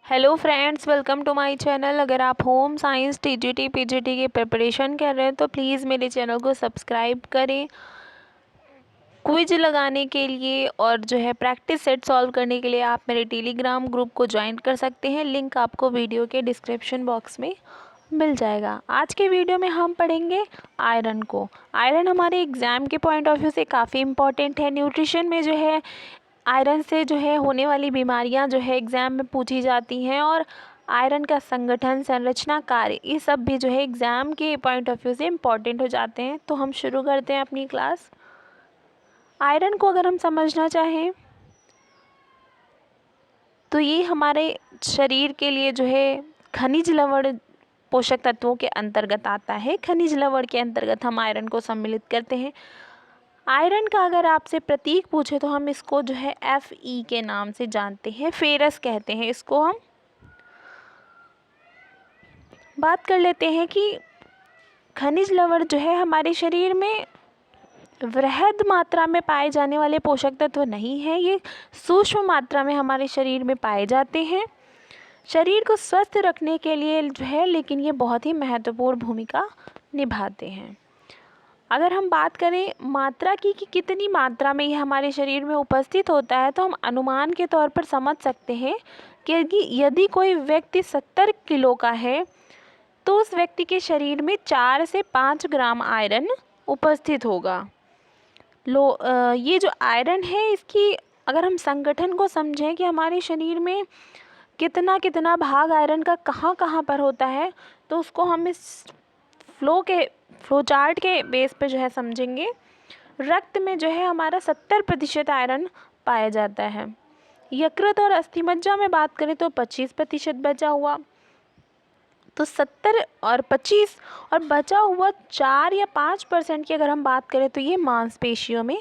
Hello friends, welcome to my channel. अगर आप home science TGT PGT की preparation कर रहे हैं तो प्लीज़ मेरे चैनल को सब्सक्राइब करें। क्विज लगाने के लिए और जो है प्रैक्टिस सेट सॉल्व करने के लिए आप मेरे टेलीग्राम ग्रुप को ज्वाइन कर सकते हैं। लिंक आपको वीडियो के डिस्क्रिप्शन बॉक्स में मिल जाएगा। आज के वीडियो में हम पढ़ेंगे आयरन को। आयरन हमारे एग्ज़ाम के पॉइंट ऑफ व्यू से काफ़ी इंपॉर्टेंट है। न्यूट्रिशन में जो है आयरन से जो है होने वाली बीमारियां जो है एग्ज़ाम में पूछी जाती हैं, और आयरन का संगठन, संरचना, कार्य, ये सब भी जो है एग्ज़ाम के पॉइंट ऑफ व्यू से इम्पॉर्टेंट हो जाते हैं। तो हम शुरू करते हैं अपनी क्लास। आयरन को अगर हम समझना चाहें तो ये हमारे शरीर के लिए जो है खनिज लवण पोषक तत्वों के अंतर्गत आता है। खनिज लवण के अंतर्गत हम आयरन को सम्मिलित करते हैं। आयरन का अगर आपसे प्रतीक पूछे तो हम इसको जो है Fe के नाम से जानते हैं। फेरस कहते हैं इसको। हम बात कर लेते हैं कि खनिज लवण जो है हमारे शरीर में वृहद मात्रा में पाए जाने वाले पोषक तत्व नहीं है। ये सूक्ष्म मात्रा में हमारे शरीर में पाए जाते हैं, शरीर को स्वस्थ रखने के लिए जो है, लेकिन ये बहुत ही महत्वपूर्ण भूमिका निभाते हैं। अगर हम बात करें मात्रा की कि कितनी मात्रा में ये हमारे शरीर में उपस्थित होता है, तो हम अनुमान के तौर पर समझ सकते हैं कि यदि कोई व्यक्ति 70 किलो का है तो उस व्यक्ति के शरीर में 4 से 5 ग्राम आयरन उपस्थित होगा। ये जो आयरन है, इसकी अगर हम संगठन को समझें कि हमारे शरीर में कितना कितना भाग आयरन का कहाँ कहाँ पर होता है, तो उसको हम इस फ्लो चार्ट के बेस पे जो है समझेंगे। रक्त में जो है हमारा 70% आयरन पाया जाता है। यकृत और अस्थिमज्जा में बात करें तो 25% बचा हुआ। तो 70 और 25 और बचा हुआ 4 या 5% की अगर हम बात करें तो ये मांसपेशियों में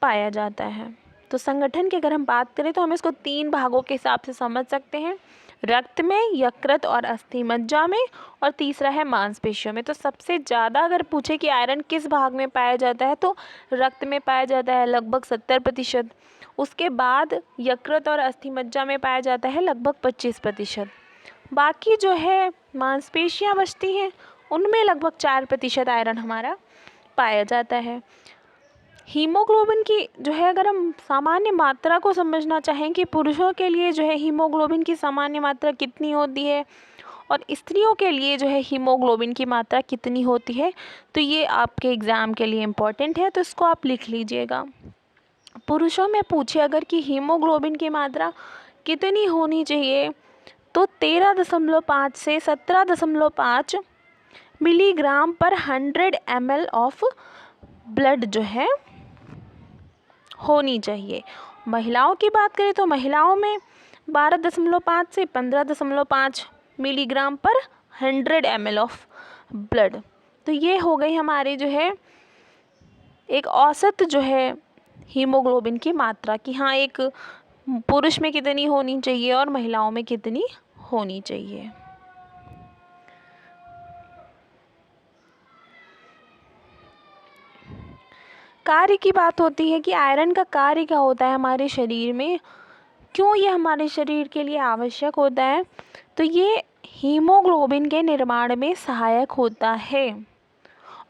पाया जाता है। तो संगठन की अगर हम बात करें तो हम इसको 3 भागों के हिसाब से समझ सकते हैं। रक्त में, यकृत और अस्थिमज्जा में, और तीसरा है मांसपेशियों में। तो सबसे ज़्यादा अगर पूछे कि आयरन किस भाग में पाया जाता है तो रक्त में पाया जाता है लगभग 70%। उसके बाद यकृत और अस्थिमज्जा में पाया जाता है लगभग 25%। बाकी जो है मांसपेशियाँ बचती हैं, उनमें लगभग 4% आयरन हमारा पाया जाता है। हीमोग्लोबिन की जो है अगर हम सामान्य मात्रा को समझना चाहें कि पुरुषों के लिए जो है हीमोग्लोबिन की सामान्य मात्रा कितनी होती है और स्त्रियों के लिए जो है हीमोग्लोबिन की मात्रा कितनी होती है, तो ये आपके एग्ज़ाम के लिए इम्पॉर्टेंट है, तो इसको आप लिख लीजिएगा। पुरुषों में पूछे अगर कि हीमोग्लोबिन की मात्रा कितनी होनी चाहिए, तो 13.5 से 17.5 मिलीग्राम पर 100 ml ऑफ ब्लड जो है होनी चाहिए। महिलाओं की बात करें तो महिलाओं में 12.5 से 15.5 मिलीग्राम पर 100 ml ऑफ ब्लड। तो ये हो गई हमारे जो है एक औसत जो है हीमोग्लोबिन की मात्रा कि हाँ, एक पुरुष में कितनी होनी चाहिए और महिलाओं में कितनी होनी चाहिए। कार्य की बात होती है कि आयरन का कार्य क्या होता है हमारे शरीर में, क्यों ये हमारे शरीर के लिए आवश्यक होता है, तो ये हीमोग्लोबिन के निर्माण में सहायक होता है।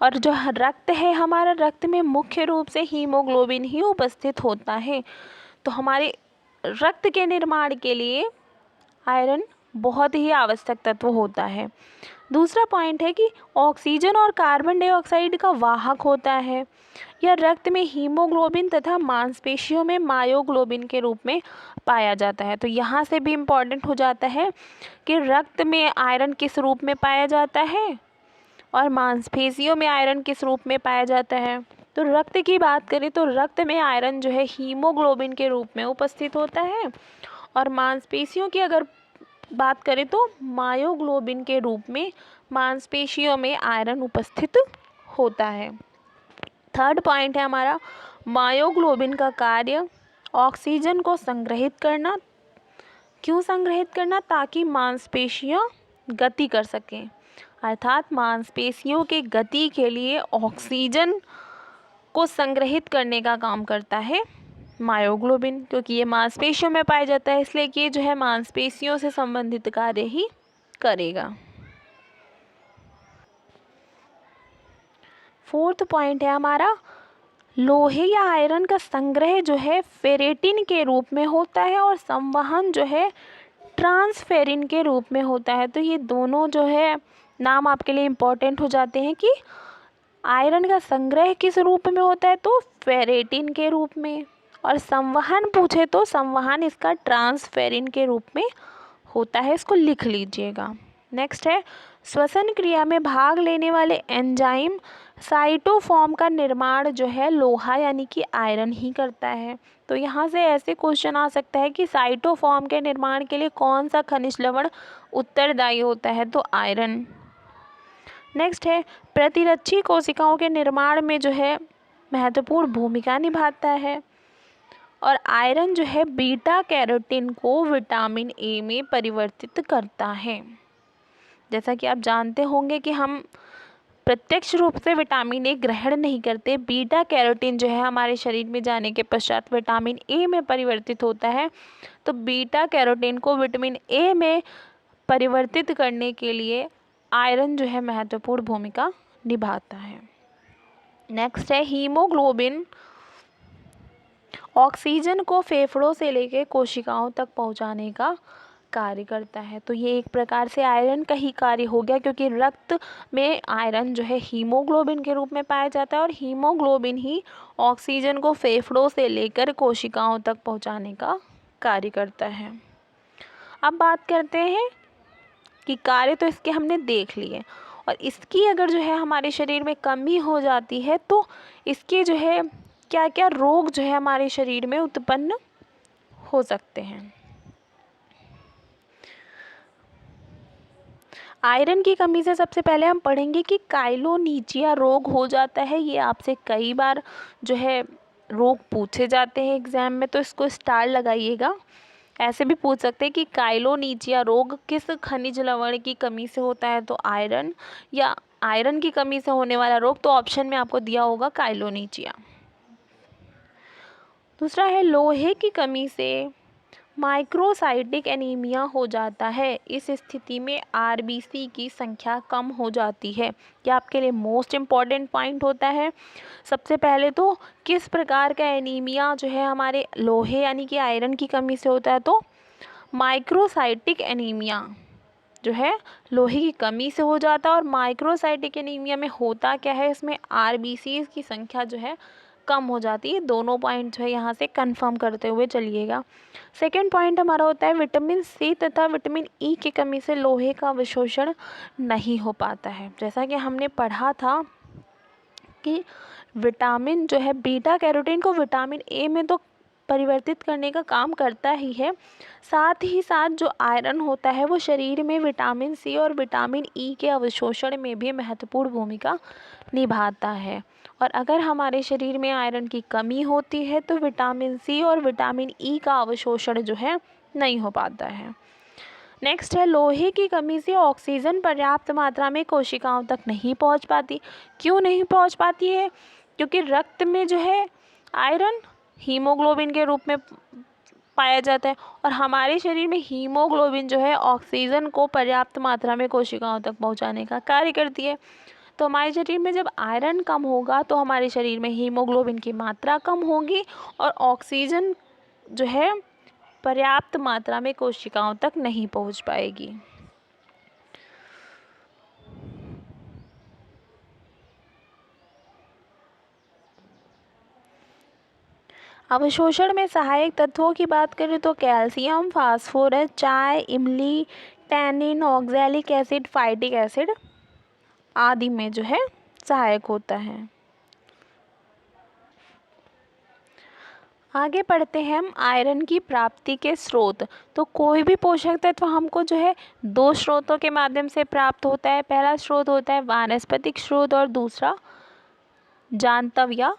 और जो रक्त है हमारा, रक्त में मुख्य रूप से हीमोग्लोबिन ही उपस्थित होता है। तो हमारे रक्त के निर्माण के लिए आयरन बहुत ही आवश्यक तत्व होता है। दूसरा पॉइंट है कि ऑक्सीजन और कार्बन डाइऑक्साइड का वाहक होता है। यह रक्त में हीमोग्लोबिन तथा मांसपेशियों में मायोग्लोबिन के रूप में पाया जाता है। तो यहाँ से भी इम्पॉर्टेंट हो जाता है कि रक्त में आयरन किस रूप में पाया जाता है और मांसपेशियों में आयरन किस रूप में पाया जाता है। तो रक्त की बात करें तो रक्त में आयरन जो है हीमोग्लोबिन के रूप में उपस्थित होता है, और मांसपेशियों की अगर बात करें तो मायोग्लोबिन के रूप में मांसपेशियों में आयरन उपस्थित होता है। थर्ड पॉइंट है हमारा मायोग्लोबिन का कार्य ऑक्सीजन को संग्रहित करना। क्यों संग्रहित करना? ताकि मांसपेशियां गति कर सकें, अर्थात मांसपेशियों के गति के लिए ऑक्सीजन को संग्रहित करने का काम करता है मायोग्लोबिन, क्योंकि ये मांसपेशियों में पाया जाता है, इसलिए कि ये जो है मांसपेशियों से संबंधित कार्य ही करेगा। फोर्थ पॉइंट है हमारा, लोहे या आयरन का संग्रह जो है फेरेटिन के रूप में होता है और संवहन जो है ट्रांसफेरिन के रूप में होता है। तो ये दोनों जो है नाम आपके लिए इम्पोर्टेंट हो जाते हैं कि आयरन का संग्रह किस रूप में होता है, तो फेरेटिन के रूप में, और संवहन पूछे तो संवहन इसका ट्रांसफेरिन के रूप में होता है। इसको लिख लीजिएगा। नेक्स्ट है, श्वसन क्रिया में भाग लेने वाले एंजाइम साइटोफॉर्म का निर्माण जो है लोहा यानी कि आयरन ही करता है। तो यहाँ से ऐसे क्वेश्चन आ सकता है कि साइटोफॉर्म के निर्माण के लिए कौन सा खनिज लवण उत्तरदायी होता है, तो आयरन। नेक्स्ट है, प्रतिरक्षी कोशिकाओं के निर्माण में जो है महत्वपूर्ण भूमिका निभाता है, और आयरन जो है बीटा कैरोटीन को विटामिन ए में परिवर्तित करता है। जैसा कि आप जानते होंगे कि हम प्रत्यक्ष रूप से विटामिन ए ग्रहण नहीं करते, बीटा कैरोटीन जो है हमारे शरीर में जाने के पश्चात विटामिन ए में परिवर्तित होता है। तो बीटा कैरोटीन को विटामिन ए में परिवर्तित करने के लिए आयरन जो है महत्वपूर्ण भूमिका निभाता है। नेक्स्ट है, हीमोग्लोबिन ऑक्सीजन को फेफड़ों से लेकर कोशिकाओं तक पहुंचाने का कार्य करता है। तो ये एक प्रकार से आयरन का ही कार्य हो गया, क्योंकि रक्त में आयरन जो है हीमोग्लोबिन के रूप में पाया जाता है, और हीमोग्लोबिन ही ऑक्सीजन को फेफड़ों से लेकर कोशिकाओं तक पहुंचाने का कार्य करता है। अब बात करते हैं कि कार्य तो इसके हमने देख लिए, और इसकी अगर जो है हमारे शरीर में कमी हो जाती है तो इसके जो है क्या क्या रोग जो है हमारे शरीर में उत्पन्न हो सकते हैं। आयरन की कमी से सबसे पहले हम पढ़ेंगे कि काइलोनीचिया रोग हो जाता है। ये आपसे कई बार जो है रोग पूछे जाते हैं एग्जाम में, तो इसको स्टार लगाइएगा। ऐसे भी पूछ सकते हैं कि काइलोनीचिया रोग किस खनिज लवण की कमी से होता है, तो आयरन, या आयरन की कमी से होने वाला रोग, तो ऑप्शन में आपको दिया होगा काइलोनीचिया। दूसरा है, लोहे की कमी से माइक्रोसाइटिक एनीमिया हो जाता है। इस स्थिति में आरबीसी की संख्या कम हो जाती है। यह आपके लिए मोस्ट इम्पॉर्टेंट पॉइंट होता है। सबसे पहले तो किस प्रकार का एनीमिया जो है हमारे लोहे यानी कि आयरन की कमी से होता है, तो माइक्रोसाइटिक एनीमिया जो है लोहे की कमी से हो जाता है। और माइक्रोसाइटिक एनीमिया में होता क्या है, इसमें आरबीसी की संख्या जो है कम हो जाती है। दोनों पॉइंट जो है यहाँ से कंफर्म करते हुए चलिएगा। सेकंड पॉइंट हमारा होता है, विटामिन सी तथा विटामिन ई की कमी से लोहे का अवशोषण नहीं हो पाता है। जैसा कि हमने पढ़ा था कि विटामिन जो है बीटा कैरोटीन को विटामिन ए में तो परिवर्तित करने का काम करता ही है, साथ ही साथ जो आयरन होता है वो शरीर में विटामिन सी और विटामिन ई के अवशोषण में भी महत्वपूर्ण भूमिका निभाता है। और अगर हमारे शरीर में आयरन की कमी होती है तो विटामिन सी और विटामिन ई का अवशोषण जो है नहीं हो पाता है। नेक्स्ट है, लोहे की कमी से ऑक्सीजन पर्याप्त मात्रा में कोशिकाओं तक नहीं पहुंच पाती। क्यों नहीं पहुंच पाती है? क्योंकि रक्त में जो है आयरन हीमोग्लोबिन के रूप में पाया जाता है, और हमारे शरीर में हीमोग्लोबिन जो है ऑक्सीजन को पर्याप्त मात्रा में कोशिकाओं तक पहुंचाने का कार्य करती है। तो हमारे शरीर में जब आयरन कम होगा तो हमारे शरीर में हीमोग्लोबिन की मात्रा कम होगी, और ऑक्सीजन जो है पर्याप्त मात्रा में कोशिकाओं तक नहीं पहुंच पाएगी। अवशोषण में सहायक तत्वों की बात करें तो कैल्शियम, फास्फोरस, चाय, इमली, tannin, oxalic acid, phytic acid आदि में जो है सहायक होता है। आगे पढ़ते हैं हम आयरन की प्राप्ति के स्रोत। तो कोई भी पोषक तत्व हमको जो है दो स्रोतों के माध्यम से प्राप्त होता है। पहला स्रोत होता है वानस्पतिक स्रोत, और दूसरा जांतव या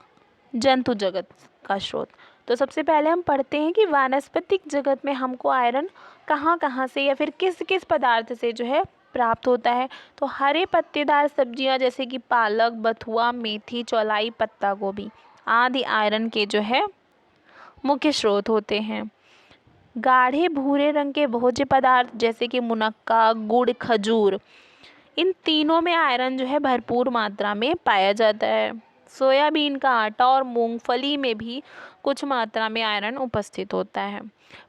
जंतु जगत का स्रोत। तो सबसे पहले हम पढ़ते हैं कि वानस्पतिक जगत में हमको आयरन कहाँ कहाँ से या फिर किस किस पदार्थ से जो है प्राप्त होता है। तो हरे पत्तेदार सब्जियां जैसे कि पालक, बथुआ, मेथी, चौलाई, पत्ता गोभी आदि आयरन के जो है मुख्य स्रोत होते हैं। गाढ़े भूरे रंग के भोज्य पदार्थ जैसे कि मुनक्का, गुड़, खजूर, इन तीनों में आयरन जो है भरपूर मात्रा में पाया जाता है। सोयाबीन का आटा और मूंगफली में भी कुछ मात्रा में आयरन उपस्थित होता है।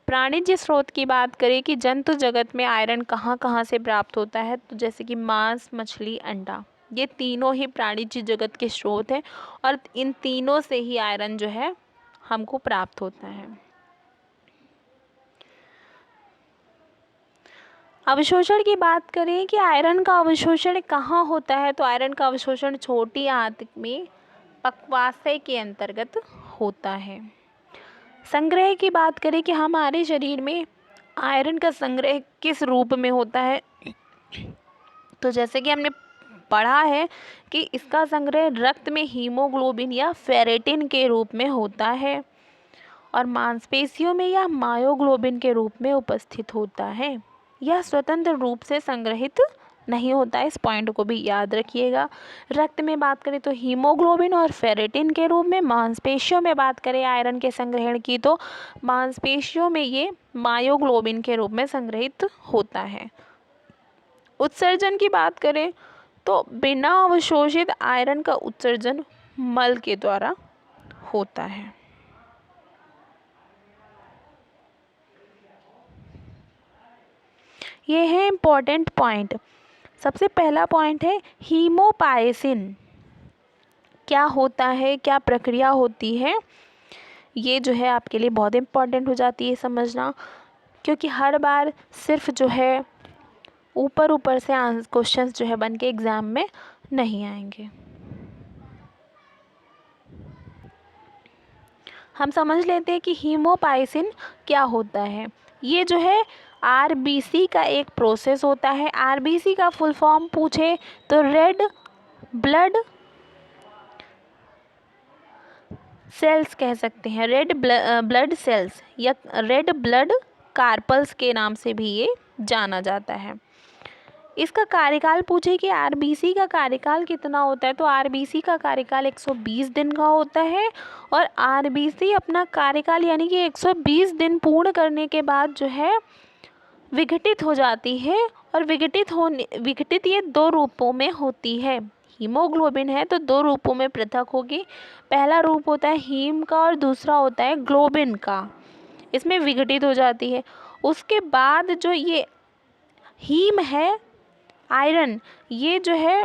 प्राणिज स्रोत की बात करें कि जंतु जगत में आयरन कहाँ कहाँ से प्राप्त होता है, तो जैसे कि मांस, मछली, अंडा, ये तीनों ही प्राणिज जगत के स्रोत हैं और इन तीनों से ही आयरन जो है हमको प्राप्त होता है। अवशोषण की बात करें कि आयरन का अवशोषण कहाँ होता है, तो आयरन का अवशोषण छोटी आंत में पक्वाशय के अंतर्गत होता है। संग्रह की बात करें कि हमारे शरीर में आयरन का संग्रह किस रूप में होता है, तो जैसे कि हमने पढ़ा है कि इसका संग्रह रक्त में हीमोग्लोबिन या फेरेटिन के रूप में होता है और मांसपेशियों में यह मायोग्लोबिन के रूप में उपस्थित होता है। यह स्वतंत्र रूप से संग्रहित नहीं होता है, इस पॉइंट को भी याद रखिएगा। रक्त में बात करें तो हीमोग्लोबिन और फेरेटिन के रूप में, मांसपेशियों में बात करें आयरन के संग्रहण की तो मांसपेशियों में ये मायोग्लोबिन के रूप में संग्रहित होता है। उत्सर्जन की बात करें तो बिना अवशोषित आयरन का उत्सर्जन मल के द्वारा होता है। ये है इम्पोर्टेंट पॉइंट। सबसे पहला पॉइंट है हीमोपायसिन क्या होता है, क्या प्रक्रिया होती है, ये जो है आपके लिए बहुत इम्पोर्टेंट हो जाती है समझना, क्योंकि हर बार सिर्फ जो है ऊपर से क्वेश्चंस जो है बन के एग्ज़ाम में नहीं आएंगे। हम समझ लेते हैं कि हीमोपायसिन क्या होता है। ये जो है आरबीसी का एक प्रोसेस होता है। आरबीसी का फुल फॉर्म पूछे तो रेड ब्लड सेल्स कह सकते हैं, रेड ब्लड सेल्स या रेड ब्लड कार्पल्स के नाम से भी ये जाना जाता है। इसका कार्यकाल पूछे कि आरबीसी का कार्यकाल कितना होता है, तो आरबीसी का कार्यकाल 120 दिन का होता है और आरबीसी अपना कार्यकाल यानी कि 120 दिन पूर्ण करने के बाद जो है विघटित हो जाती है और विघटित ये दो रूपों में होती है। हीमोग्लोबिन है तो दो रूपों में पृथक होगी। पहला रूप होता है हीम का और दूसरा होता है ग्लोबिन का, इसमें विघटित हो जाती है। उसके बाद जो ये हीम है आयरन, ये जो है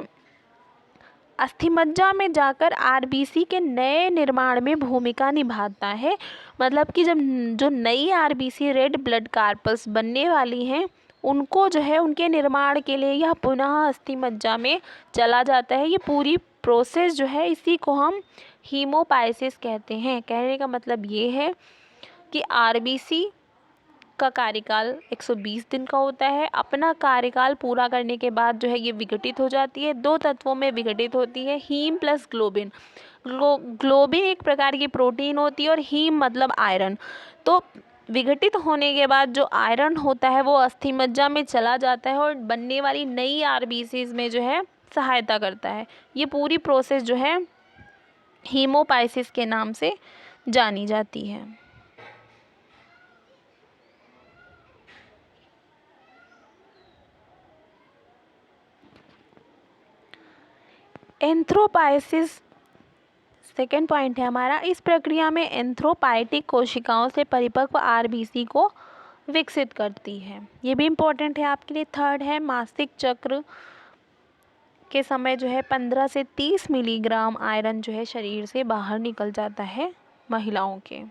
अस्थिमज्जा में जाकर आरबीसी के नए निर्माण में भूमिका निभाता है। मतलब कि जब जो नई आरबीसी रेड ब्लड कार्पल्स बनने वाली हैं उनको जो है उनके निर्माण के लिए यह पुनः अस्थिमज्जा में चला जाता है। ये पूरी प्रोसेस जो है इसी को हम हीमोपाइसिस कहते हैं। कहने का मतलब ये है कि आरबीसी का कार्यकाल 120 दिन का होता है। अपना कार्यकाल पूरा करने के बाद जो है ये विघटित हो जाती है, दो तत्वों में विघटित होती है, हीम प्लस ग्लोबिन। ग्लोबिन एक प्रकार की प्रोटीन होती है और हीम मतलब आयरन। तो विघटित होने के बाद जो आयरन होता है वो अस्थिमज्जा में चला जाता है और बनने वाली नई आरबीसीज में जो है सहायता करता है। ये पूरी प्रोसेस जो है हीमोपाइसिस के नाम से जानी जाती है। एंथ्रोपाइसिस सेकेंड पॉइंट है हमारा। इस प्रक्रिया में एंथ्रोपाइटिक कोशिकाओं से परिपक्व आरबीसी को विकसित करती है। ये भी इम्पोर्टेंट है आपके लिए। थर्ड है मासिक चक्र के समय जो है 15 से 30 मिलीग्राम आयरन जो है शरीर से बाहर निकल जाता है महिलाओं के।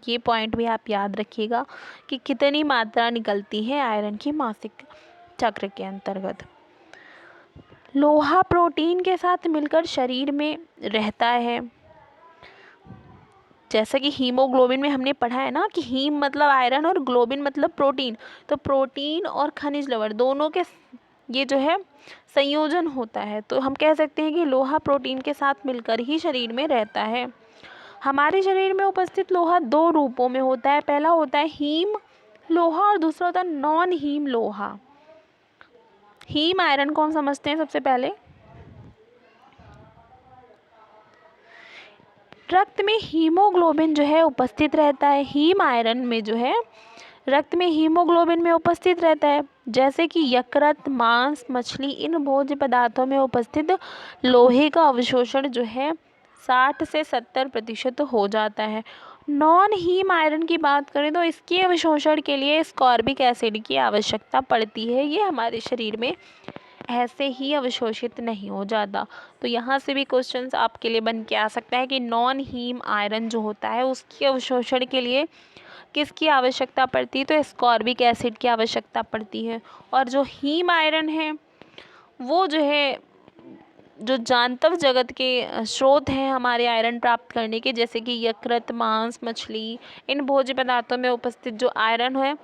ये पॉइंट भी आप याद रखिएगा कि कितनी मात्रा निकलती है आयरन की मासिक चक्र के अंतर्गत। लोहा प्रोटीन के साथ मिलकर शरीर में रहता है। जैसा कि हीमोग्लोबिन में हमने पढ़ा है ना कि हीम मतलब आयरन और ग्लोबिन मतलब प्रोटीन, तो प्रोटीन और खनिज लवण दोनों के ये जो है संयोजन होता है। तो हम कह सकते हैं कि लोहा प्रोटीन के साथ मिलकर ही शरीर में रहता है। हमारे शरीर में उपस्थित लोहा दो रूपों में होता है। पहला होता है हीम लोहा और दूसरा होता है नॉन हीम लोहा। हीम आयरन को हम समझते हैं सबसे पहले रक्त में हीमोग्लोबिन जो है उपस्थित रहता है। हीम आयरन में जो है रक्त में हीमोग्लोबिन में उपस्थित रहता है, जैसे कि यकृत, मांस, मछली, इन भोज्य पदार्थों में उपस्थित लोहे का अवशोषण जो है 60 से 70% हो जाता है। नॉन हीम आयरन की बात करें तो इसके अवशोषण के लिए स्कॉर्बिक एसिड की आवश्यकता पड़ती है। ये हमारे शरीर में ऐसे ही अवशोषित नहीं हो जाता। तो यहाँ से भी क्वेश्चंस आपके लिए बन के आ सकता है कि नॉन हीम आयरन जो होता है उसके अवशोषण के लिए किसकी आवश्यकता पड़ती है, तो स्कॉर्बिक एसिड की आवश्यकता पड़ती है। और जो हीम आयरन है वो जो है जो जानतव जगत के स्रोत हैं हमारे आयरन प्राप्त करने के, जैसे कि यकृत, मांस, मछली, इन भोज्य पदार्थों में उपस्थित जो आयरन है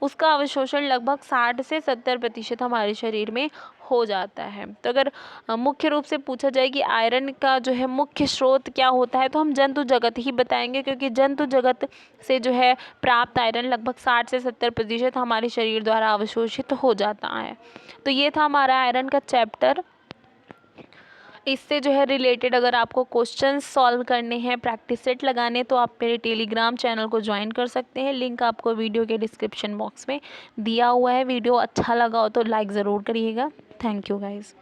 उसका अवशोषण लगभग 60 से 70% हमारे शरीर में हो जाता है। तो अगर मुख्य रूप से पूछा जाए कि आयरन का जो है मुख्य स्रोत क्या होता है, तो हम जंतु जगत ही बताएंगे, क्योंकि जंतु जगत से जो है प्राप्त आयरन लगभग 60 से 70% हमारे शरीर द्वारा अवशोषित हो जाता है। तो ये था हमारा आयरन का चैप्टर। इससे जो है रिलेटेड अगर आपको क्वेश्चंस सॉल्व करने हैं, प्रैक्टिस सेट लगाने, तो आप मेरे टेलीग्राम चैनल को ज्वाइन कर सकते हैं। लिंक आपको वीडियो के डिस्क्रिप्शन बॉक्स में दिया हुआ है। वीडियो अच्छा लगा हो तो लाइक ज़रूर करिएगा। Thank you guys.